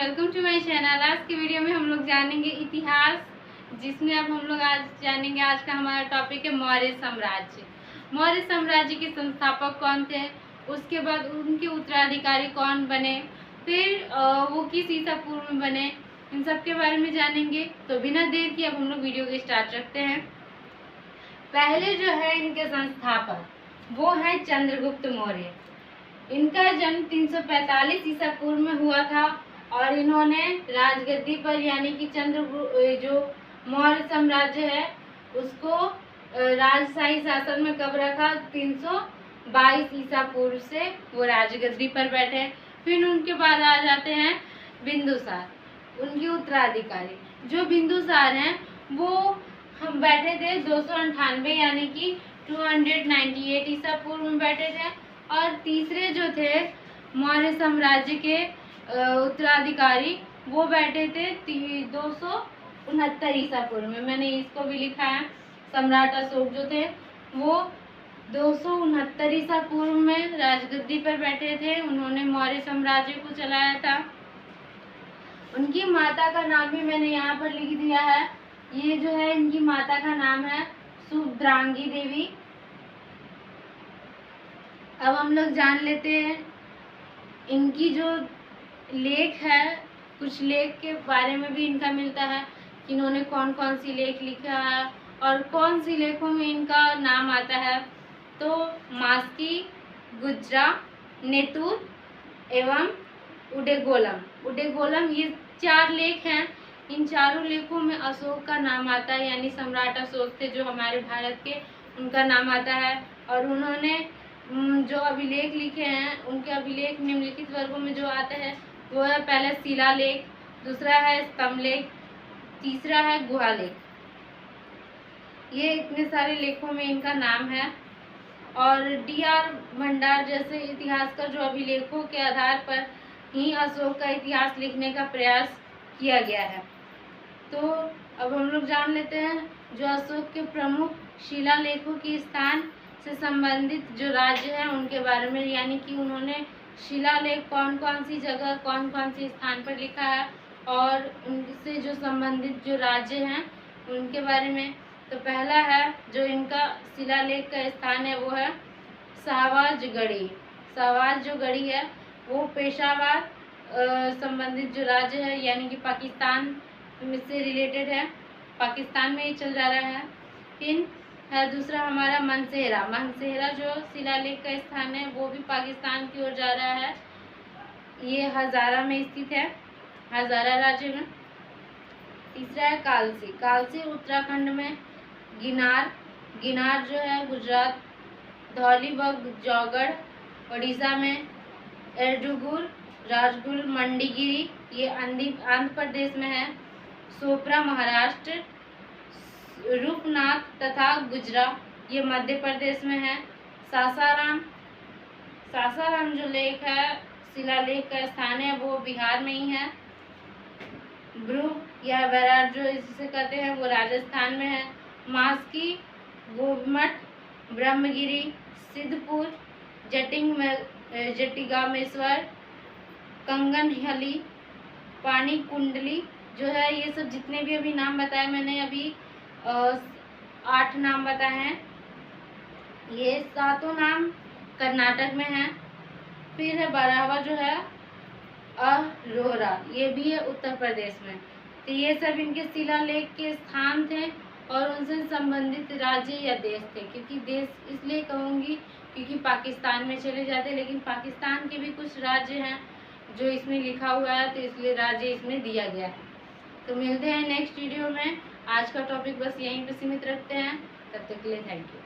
Welcome to my channel. आज की video में हम लोग जानेंगे इतिहास, जिसमें अब हम लोग आज जानेंगे। आज का हमारा टॉपिक है मौर्य साम्राज्य। मौर्य साम्राज्य के संस्थापक कौन थे, उसके बाद उनके उत्तराधिकारी कौन बने, फिर वो किस ईसा पूर्व में बने, इन सब के बारे में जानेंगे। तो बिना देर के अब हम लोग वीडियो को स्टार्ट रखते हैं। पहले जो है इनके संस्थापक वो है चंद्रगुप्त मौर्य। इनका जन्म 345 ईसा पूर्व में हुआ था और इन्होंने राजगद्दी पर यानी कि जो मौर्य साम्राज्य है उसको राजशाही शासन में कब रखा, 322 ईसा पूर्व से वो राजगद्दी पर बैठे। फिर उनके बाद आ जाते हैं बिंदुसार, उनके उत्तराधिकारी। जो बिंदुसार हैं वो हम बैठे थे 298 यानी कि 298 ईसा पूर्व में बैठे थे। और तीसरे जो थे मौर्य साम्राज्य के उत्तराधिकारी वो बैठे थे 269 ईसा पूर्व में। मैंने इसको भी लिखा है। सम्राट अशोक जो थे वो 269 ईसा पूर्व में राजगद्दी पर बैठे थे। उन्होंने मौर्य साम्राज्य को चलाया था। उनकी माता का नाम भी मैंने यहाँ पर लिख दिया है। ये जो है इनकी माता का नाम है सुभद्रांगी देवी। अब हम लोग जान लेते हैं इनकी जो लेख है, कुछ लेख के बारे में भी इनका मिलता है कि इन्होंने कौन कौन सी लेख लिखा है और कौन सी लेखों में इनका नाम आता है। तो मास्की, गुज्रा, नेतुर एवं उडेगोलम ये 4 लेख हैं। इन चारों लेखों में अशोक का नाम आता है, यानी सम्राट अशोक थे जो हमारे भारत के, उनका नाम आता है। और उन्होंने जो अभिलेख लिखे हैं, उनके अभिलेख निम्नलिखित वर्गों में जो आता है वो है पहले शिलालेख, दूसरा है स्तंभलेख, तीसरा है गुहालेख। ये इतने सारे लेखों में इनका नाम है। और D.R. भंडार जैसे इतिहासकार जो अभिलेखों के आधार पर ही अशोक का इतिहास लिखने का प्रयास किया गया है। तो अब हम लोग जान लेते हैं जो अशोक के प्रमुख शिलालेखों के स्थान से संबंधित जो राज्य है उनके बारे में, यानी कि उन्होंने शिलालेख कौन कौन सी जगह कौन कौन सी स्थान पर लिखा है और उनसे जो संबंधित जो राज्य हैं उनके बारे में। तो पहला है जो इनका शिलालेख का स्थान है वो है शाहबाजगढ़ी। शाहबाज जो गढ़ी है वो पेशावर संबंधित जो राज्य है यानी कि पाकिस्तान से रिलेटेड है, पाकिस्तान में ही चल जा रहा है। फिर है दूसरा हमारा मनसेहरा जो शिलालेख का स्थान है वो भी पाकिस्तान की ओर जा रहा है। ये हजारा में स्थित है, हजारा राज्य में। तीसरा है कालसी उत्तराखंड में। गिनार जो है गुजरात। धौलीबग जौगढ़ उड़ीसा में। एर्डुगुल राजगुल मंडीगिरी ये आंध्र प्रदेश में है। सोपरा महाराष्ट्र। रूपनाथ तथा गुजरा ये मध्य प्रदेश में है। सासाराम जो लेख है शिलालेख का स्थान है वो बिहार में ही है। ब्रू या बैराज जो इसे कहते हैं वो राजस्थान में है। मास्की, गोमट, ब्रह्मगिरी, सिद्धपुर, जटिगामेश्वर, कंगनहली, पानी कुंडली जो है, ये सब जितने भी अभी नाम बताए मैंने अभी 8 नाम बताए हैं। ये 7 नाम कर्नाटक में है। फिर है 12वां जो है अरोरा, ये भी है उत्तर प्रदेश में। तो ये सब इनके शिलालेख के स्थान थे और उनसे संबंधित राज्य या देश थे। क्योंकि देश इसलिए कहूँगी क्योंकि पाकिस्तान में चले जाते, लेकिन पाकिस्तान के भी कुछ राज्य हैं जो इसमें लिखा हुआ है तो इसलिए राज्य इसमें दिया गया है। तो मिलते हैं नेक्स्ट वीडियो में। आज का टॉपिक बस यहीं पे सीमित रखते हैं। तब तक के लिए थैंक यू।